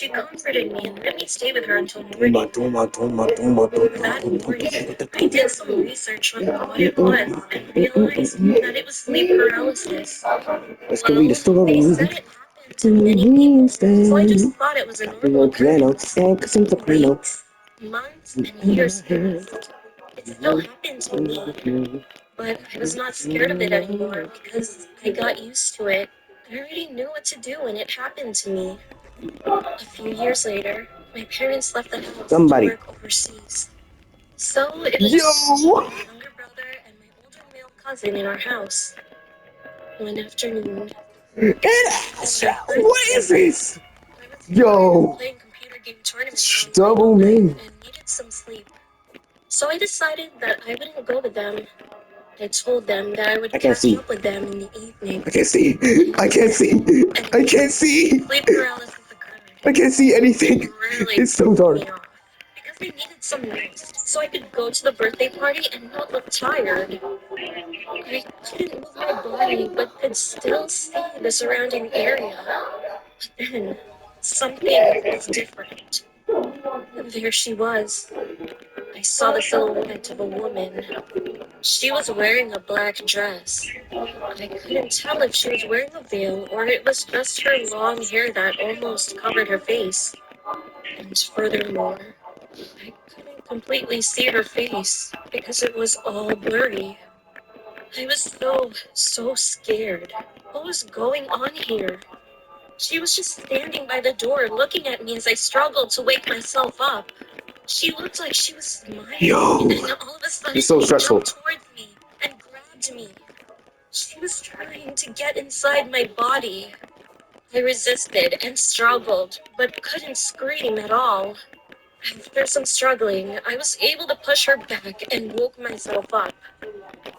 She comforted me and let me stay with her until morning. That morning, I did some research on what it was and realized that it was sleep paralysis. Let's go read the story. They said it happened to many people, so I just thought it was a normal occurrence. Weeks, months, and years passed. It still happened to me, but I was not scared of it anymore because I got used to it. I already knew what to do when it happened to me. A few years later, my parents left the house to work overseas. So it was just me, my younger brother, and my older male cousin in our house. One afternoon, What is this? I was Yo, playing computer game tournaments double name. and needed some sleep. So I decided that I wouldn't go with them. I told them that I would catch up with them in the evening. I can't see. I can't see. I can't see. Sleep paralysis occurred. I can't see anything. Really It's so dark. me off because I needed some rest so I could go to the birthday party and not look tired. I couldn't move my body but could still see the surrounding area. But then something was different. There she was. I saw the silhouette of a woman. She was wearing a black dress. I couldn't tell if she was wearing a veil or it was just her long hair that almost covered her face. And furthermore, I couldn't completely see her face because it was all blurry. I was so scared. What was going on here? She was just standing by the door looking at me as I struggled to wake myself up. She looked like she was smiling, and all of a sudden It's so she stressful. jumped towards me and grabbed me. She was trying to get inside my body. I resisted and struggled, but couldn't scream at all. After some struggling, I was able to push her back and woke myself up.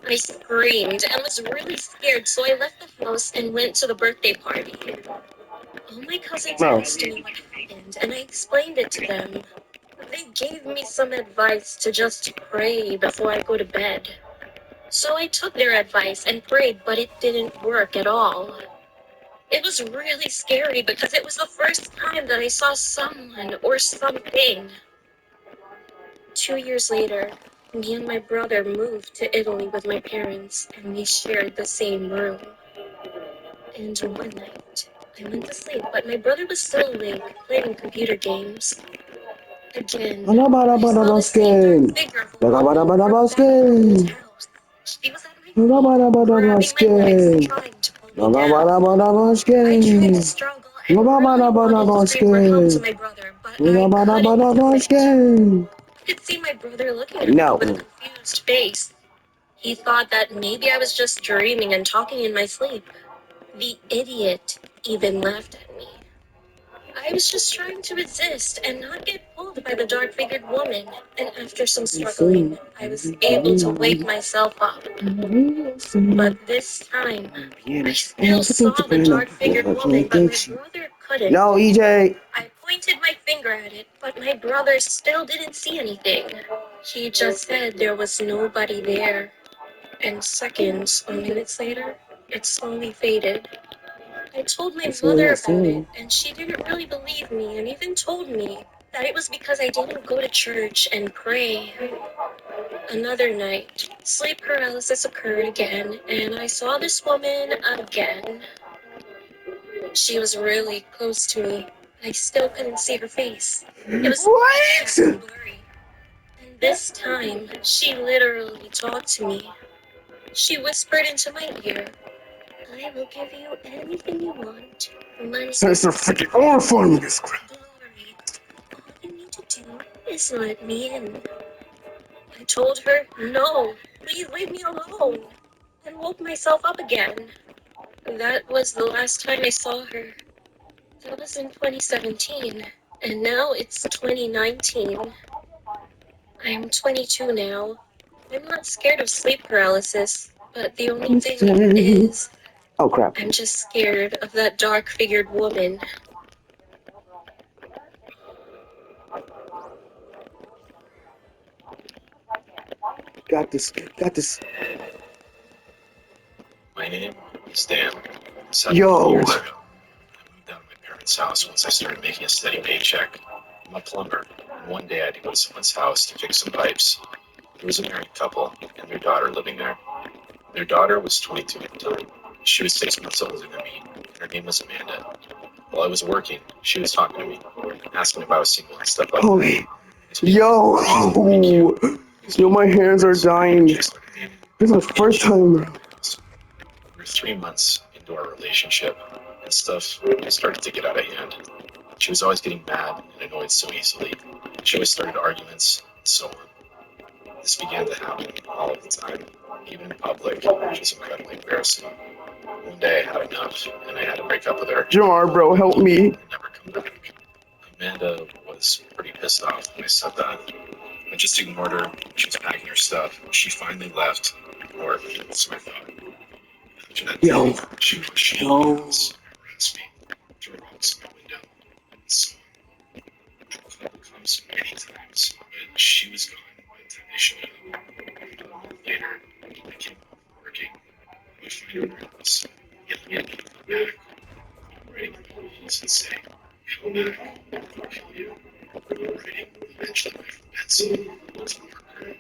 I screamed and was really scared, so I left the house and went to the birthday party. All my cousins asked me what happened, and I explained it to them. They gave me some advice to just pray before I go to bed. So I took their advice and prayed, but it didn't work at all. It was really scary because it was the first time that I saw someone or something. 2 years later, me and my brother moved to Italy with my parents, and we shared the same room. And one night, I went to sleep, but my brother was still awake, playing computer games. Again, I saw the same dark figure of a woman from the back of the house. She was at my feet, grabbing my legs and trying to pull me down. I tried to struggle and really wanted to scream for help to my brother, but I couldn't do it. I could see my brother looking at me with a confused face. He thought that maybe I was just dreaming and talking in my sleep. The idiot even laughed at me. I was just trying to resist and not get pulled by the dark-figured woman, and after some struggling, I was able to wake myself up. But this time, I still saw the dark-figured woman, but my brother couldn't. No, EJ. I pointed my finger at it, but my brother still didn't see anything. He just said there was nobody there. And seconds or minutes later, it slowly faded. I told my mother about it, and she didn't really believe me and even told me that it was because I didn't go to church and pray. Another night, sleep paralysis occurred again, and I saw this woman again. She was really close to me. I still couldn't see her face. It was blurry. And this time, she literally talked to me. She whispered into my ear, "I will give you anything you want. Money, That's a freaking horrifying this crap. glory. All you need to do is let me in." I told her, "No, please leave me alone," and woke myself up again. That was the last time I saw her. That was in 2017, and now it's 2019. I'm 22 now. I'm not scared of sleep paralysis, but the only thing is, Oh crap. I'm just scared of that dark-figured woman. Got this. Got this. My name is Dan. 7 Yo. years ago, I moved out of my parents' house once I started making a steady paycheck. I'm a plumber, and one day I had to go to someone's house to fix some pipes. There was a married couple and their daughter living there. Their daughter was 22 at the time. She was 6 months older than me, and her name was Amanda. While I was working, she was talking to me, asking if I was single and stuff like that. Holy, yo, yo, my hands are dying. This is my first time. We were 3 months into our relationship, and stuff started to get out of hand. She was always getting mad and annoyed so easily. She always started arguments, and so on. This began to happen all of the time, even in public, which was incredibly embarrassing. One day I had enough, and I had to break up with her. Jamar, bro, help me. And never come back. Amanda was pretty pissed off when I said that. I just ignored her. She was packing her stuff. She finally left, or so I thought. After that Yo. day, she would push me in the house, harass me, throw rocks in my window, and so on. I called the cops many times, but she was gone by the time they showed up. A month later, I came home from working. I would find her in her house, yelling at me to come back, writing on the walls and saying, "Come back, or I'll kill you." Writing eventually went from pencil to marker, and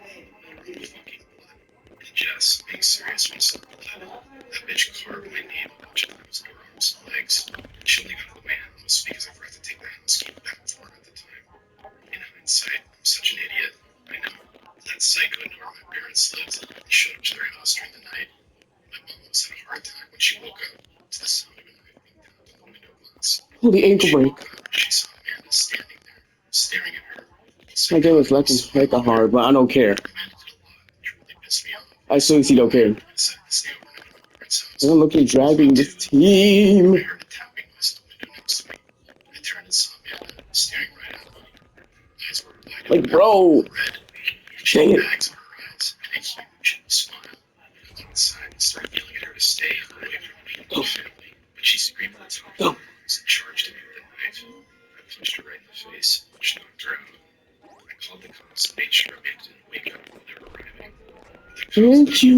wrote fucking blood. And Jess, being serious when I said blood, that bitch carved my name a bunch of times in her arms and legs. She only got out of the way in the house because I forgot to take the housekeeper back for her at the time. In hindsight, I'm such an idiot. I know. That psycho knew where my parents lived. He showed up to their house during the night. My mom almost had a heart attack when she woke up to the sound of a knife being tapped on the window glass. Holy ankle She break. woke up and she saw Amanda standing there, staring at her. My game is left and right hard, but I don't care. Amanda did a lot, which really pissed me off. I seriously don't care. I decided to stay overnight at my parents' house. I'm looking dragging this I team. heard a tapping noise at the window next to me. I turned and saw Amanda staring right at me. Her eyes were wide Like, open, bro. red. She Dang had it. bags in her eyes and a huge smile. I went inside and started yelling at her to stay away from me and family. But she screamed at the top of her lungs and charged at me with a knife. I punched her right in the face, which knocked her out. I called the cops and made sure Amanda didn't wake up while they were arriving. The cops Thank you.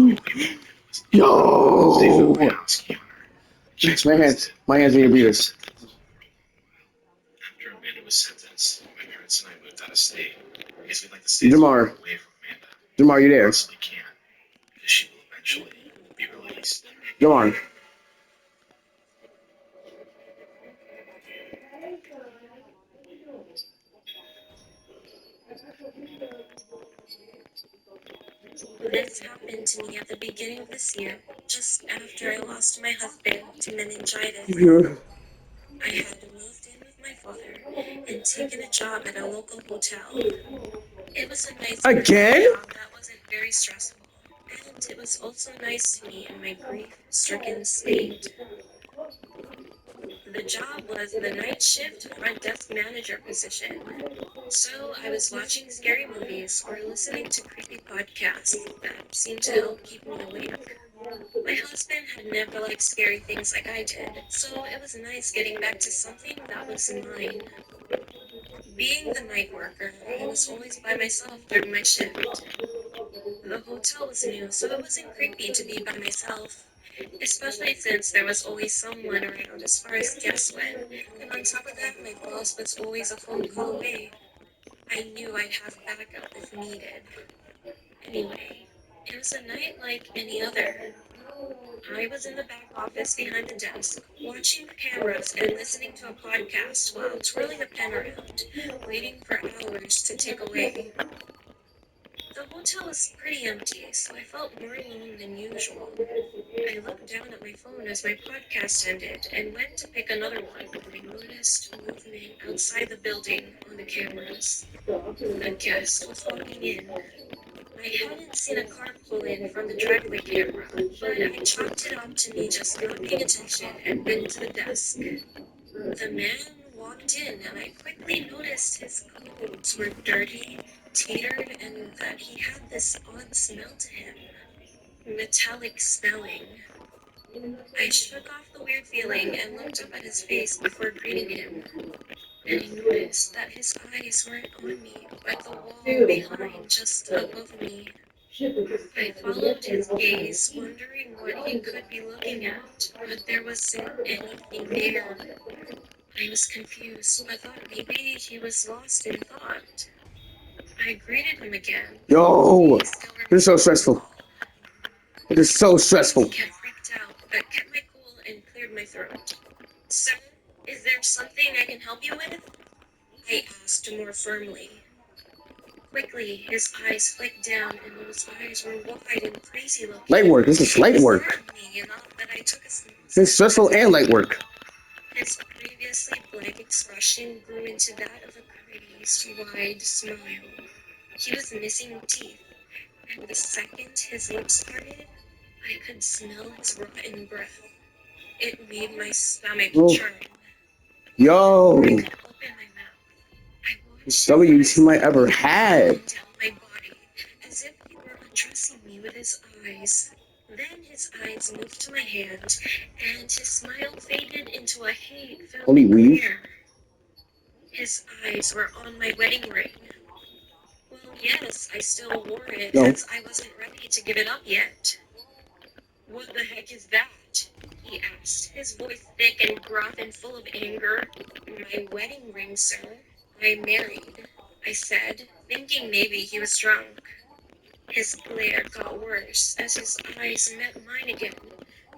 They Yo. found my house key on her. Checks My hands need to breathe. After Amanda was sentenced, my parents and I moved out of state because we'd like to stay Jamar. away from Amanda. Jamar, you there? We can, because she will eventually be released. Jamar. This happened to me at the beginning of this year, just after I lost my husband to meningitis. I had moved in with my father and taken a job at a local hotel. It was a nice Again? job that wasn't very stressful, and it was also nice to me in my grief-stricken state. The job was the night shift front desk manager position. So I was watching scary movies or listening to creepy podcasts that seemed to help keep me awake. My husband had never liked scary things like I did, so it was nice getting back to something that was mine. Being the night worker, I was always by myself during my shift. The hotel was new, so it wasn't creepy to be by myself, especially since there was always someone around as far as guests went, and on top of that, my boss was always a phone call away. I knew I'd have backup if needed. Anyway, it was a night like any other. I was in the back office behind the desk, watching the cameras and listening to a podcast while twirling a pen around, waiting for hours to tick away. The hotel was pretty empty, so I felt more alone than usual. I looked down at my phone as my podcast ended and went to pick another one when I noticed movement outside the building on the cameras. A guest was walking in. I hadn't seen a car pull in from the driveway camera, but I chalked it up to me just not paying attention and went to the desk. The man walked in, and I quickly noticed his clothes were dirty, tattered, and that he had this odd smell to him. Metallic smelling. I shook off the weird feeling and looked up at his face before greeting him. And I noticed that his eyes weren't on me, but the wall behind, just above me. I followed his gaze, wondering what he could be looking at, but there wasn't anything there. I was confused. I thought maybe he was lost in thought. I greeted him again. Yo, He still this is so remained stressful. calm. It is so stressful. I kept freaked out, but kept my cool and cleared my throat. Sir, is there something I can help you with? I asked more firmly. Quickly, his eyes flicked down, and those eyes were wide and crazy looking. Light work. This is light It work. startled me enough that I took a small This is step stressful back. and light work. His previously blank expression grew into that of a crazed, wide smile. He was missing teeth, and the second his lips parted, I could smell his rotten breath. It made my stomach Oh. churn. Yo, I could open my mouth. I watched W him you seem I ever slowly had. down my body, as if he were undressing me with his eyes. Then his eyes moved to my hand, and his smile faded into a hate-filled Only weave? glare. His eyes were on my wedding ring. Well, yes, I still wore it, No. as I wasn't ready to give it up yet. What the heck is that? He asked, his voice thick and gruff and full of anger. My wedding ring, sir. I'm married, I said, thinking maybe he was drunk. His glare got worse as his eyes met mine again.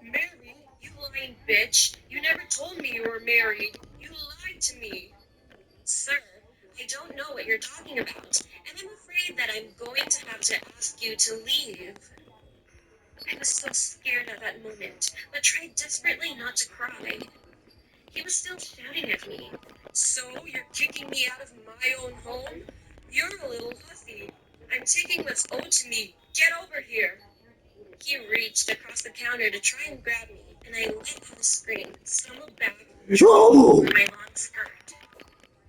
Married? You lying bitch! You never told me you were married! You lied to me! Sir, I don't know what you're talking about, and I'm afraid that I'm going to have to ask you to leave. I was so scared at that moment, but tried desperately not to cry. He was still shouting at me. So, you're kicking me out of my own home? You're a little hussy. I'm taking what's owed to me. Get over here. He reached across the counter to try and grab me, and I let out a scream, stumbled back, Yo, over my long skirt.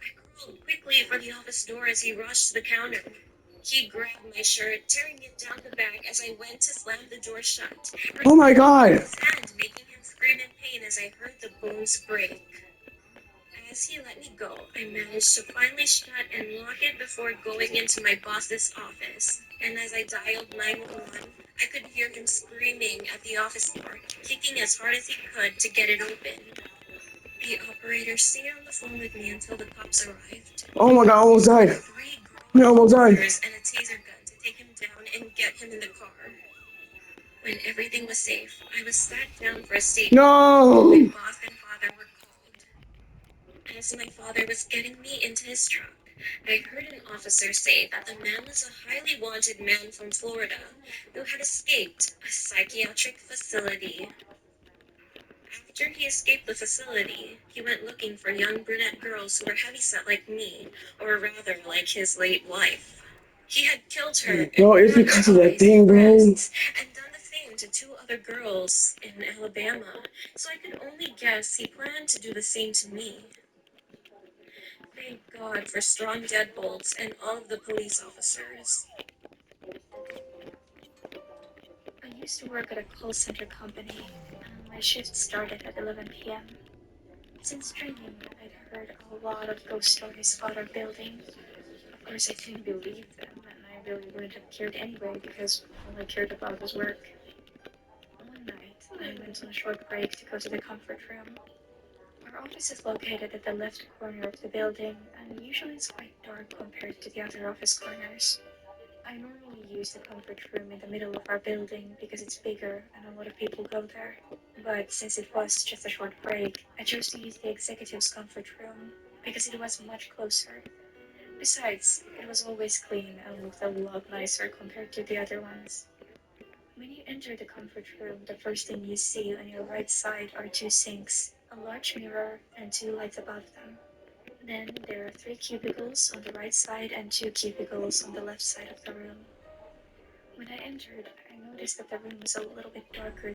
I crawled quickly for the office door as he rushed to the counter. He grabbed my shirt, tearing it down the back as I went to slam the door shut. oh my god. His hand making him scream in pain as I heard the bones break. As he let me go, I managed to finally shut and lock it before going into my boss's office. And as I dialed 911, I could hear him screaming at the office door, kicking as hard as he could to get it open. The operator stayed on the phone with me until the cops arrived. Oh my god, I almost died. 3 I almost died. girls and a taser gun to take him down and get him in the car. When everything was safe, I was sat down for a statement. No. My boss and father were called. As my father was getting me into his truck, I heard an officer say that the man was a highly wanted man from Florida who had escaped a psychiatric facility. After he escaped the facility, he went looking for young brunette girls who were heavyset like me, or rather like his late wife. He had killed her Bro, and it's cut because her of that eyes thing, and bro. breasts, and done the same to 2 other girls in Alabama, so I could only guess he planned to do the same to me. Thank God for strong deadbolts and all of the police officers. I used to work at a call center company, and my shift started at 11 p.m. Since training, I'd heard a lot of ghost stories about our building. Of course, I didn't believe them, and I really wouldn't have cared anyway because all I cared about was work. One night, I went on a short break to go to the comfort room. Our office is located at the left corner of the building, and usually it's quite dark compared to the other office corners. I normally use the comfort room in the middle of our building because it's bigger and a lot of people go there. But since it was just a short break, I chose to use the executive's comfort room because it was much closer. Besides, it was always clean and looked a lot nicer compared to the other ones. When you enter the comfort room, the first thing you see on your right side are 2 sinks, a large mirror, and 2 lights above them. Then there are 3 cubicles on the right side and 2 cubicles on the left side of the room. When I entered, I noticed that the room was a little bit darker